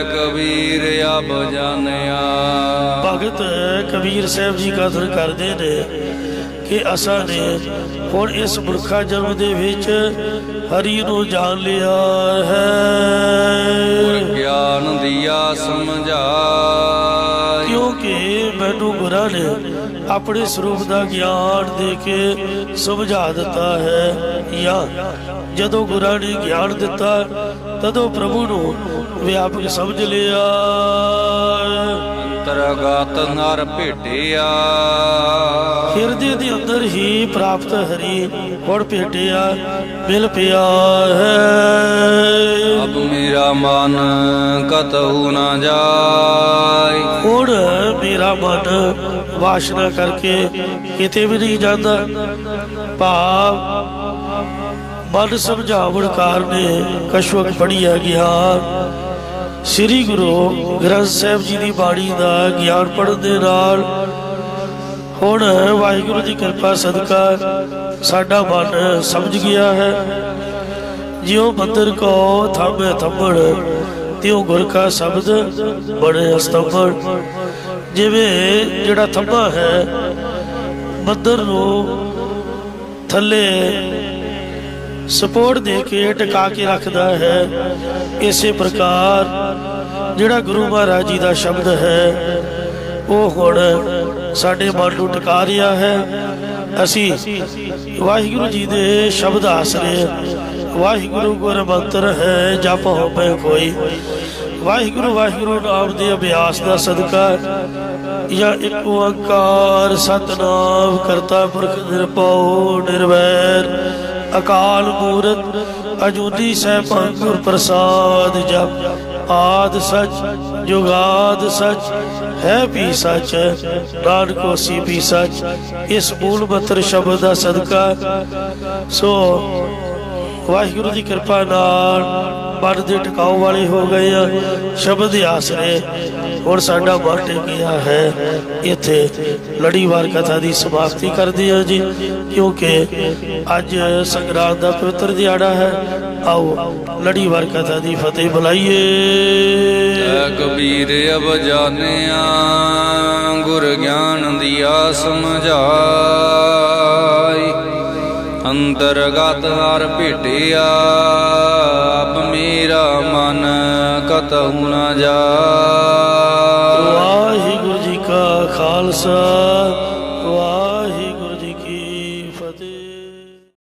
कबीर अब जानिया। भगत कबीर साहब जी कथन करते ने कि असां ने हुण इस मुर्खा जन्म दे विच हरि नूं जान लिया है। ज्ञान दिया समझा। क्योंकि मैनू गुरां ने अपने स्वरूप का ज्ञान दे के समझा दिता है। या जदों गुरां ने ज्ञान दिता तदों प्रभु नूं व्यापक समझ लिया। अंतरगत नर भेटिया। ਹਿਰਦੇ ਦੇ ਅੰਦਰ ਹੀ ਪ੍ਰਾਪਤ ਹਰੀ ਹੁਣ ਭੇਟਿਆ ਮਿਲ ਪਿਆ ਹੈ। ਅਬ ਮੇਰਾ ਮਨ ਕਤਹੁ ਨਾ ਜਾਏ, ਹੁਣ ਮੇਰਾ ਮਨ ਵਾਸ਼ਨਾ ਕਰਕੇ ਕਿਤੇ ਵੀ ਨਹੀਂ ਜਾਂਦਾ। ਭਾਵ ਮਨ ਸਮਝਾਵਣ ਕਾਰਨੇ ਕਛੁਕ ਪੜ੍ਹਿਆ ਗਿਆ। ਸ੍ਰੀ ਗੁਰੂ ਗ੍ਰੰਥ ਸਾਹਿਬ ਜੀ ਦੀ ਬਾਣੀ ਦਾ ਗਿਆਨ ਪੜ੍ਹਨ ਦੇ ਨਾਲ ਹੁਣ ਵਾਹਿਗੁਰੂ ਦੀ ਕਿਰਪਾ ਸਦਕਾ ਸਾਡਾ ਮਨ ਸਮਝ ਗਿਆ ਹੈ। ਜਿਉ ਮੰਦਰ ਕੋ ਥੰਮੇ ਥੰਮਣ ਤਿਉ ਗੁਰ ਕਾ ਸ਼ਬਦ ਬੜੇ ਅਸਤੰਭਣ। ਜਿਵੇਂ ਜਿਹੜਾ ਥੰਮਾ ਹੈ ਮੰਦਰ ਨੂੰ ਥੱਲੇ ਸਪੋਰਟ ਦੇ ਕੇ ਟਿਕਾ ਕੇ ਰੱਖਦਾ ਹੈ, ਇਸੇ ਪ੍ਰਕਾਰ ਜਿਹੜਾ ਗੁਰੂ ਮਹਾਰਾਜ ਜੀ ਦਾ ਸ਼ਬਦ ਹੈ ਉਹ ਹੁਣ ਸਾਡੇ ਮਨ ਨੂੰ ਟਿਕਾ ਰਿਹਾ ਹੈ। ਅਸੀਂ ਵਾਹਿਗੁਰੂ ਜੀ ਦੇ ਸ਼ਬਦ ਆਸਰੇ ਵਾਹਿਗੁਰੂ ਗੁਰ ਮੰਤਰ ਹੈ ਜਪ ਹੋਵੇ ਕੋਈ, ਵਾਹਿਗੁਰੂ ਵਾਹਿਗੁਰੂ ਨਾਮ ਦੇ ਅਭਿਆਸ ਦਾ ਸਦਕਾ ਜਾਂ ਇੱਕ ਓੰਕਾਰ ਸਤਿਨਾਮ ਕਰਤਾ ਪੁਰਖ ਨਿਰਭਉ ਨਿਰਵੈਰ ਅਕਾਲ ਮੂਰਤ ਅਜੂਨੀ ਸੈਭੰ ਗੁਰ ਪ੍ਰਸਾਦ ਜਪ ਆਦ ਸਚ ਜੁਗਾਦ ਸਚ ਹੈ ਵੀ ਸਚ ਨਾਨਕ ਹੋਸੀ ਵੀ ਸਚ। ਇਸ ਮੂਲ ਮੰਤਰ ਸ਼ਬਦ ਦਾ ਸਦਕਾ ਸੋ ਵਾਹਿਗੁਰੂ ਦੀ ਕਿਰਪਾ ਨਾਲ ਮਨ ਦੇ ਟਿਕਾਉ ਵਾਲੇ ਹੋ ਗਏ ਆ। ਸ਼ਬਦ ਦੇ ਆਸਰੇ ਹੁਣ ਸਾਡਾ ਮਨ ਟਿਕਿਆ ਹੈ। ਇੱਥੇ ਲੜੀਵਾਰ ਕਥਾ ਦੀ ਸਮਾਪਤੀ ਕਰਦੇ ਹਾਂ ਜੀ, ਕਿਉਂਕਿ ਅੱਜ ਸੰਗਰਾਂਦ ਦਾ ਪਵਿੱਤਰ ਦਿਹਾੜਾ ਹੈ। ਆਓ ਲੜੀਵਾਰ ਕਥਾ ਦੀ ਫਤਿਹ ਬੁਲਾਈਏ। ਜੈ ਕਬੀਰ ਅਬ ਜਾਣਿਆ ਗੁਰ ਗਿਆਨ ਦਿਆ ਸਮਝਾਈ, ਅੰਤਰਗਤ ਹਰ ਭੇਟਿਆ ਅਬ ਮੇਰਾ ਮਨ ਕਤਹੁ ਨਾ ਜਾਏ। ਵਾਹਿਗੁਰੂ ਜੀ ਕਾ ਖਾਲਸਾ ਵਾਹਿਗੁਰੂ ਜੀ ਕੀ ਫਤਿਹ।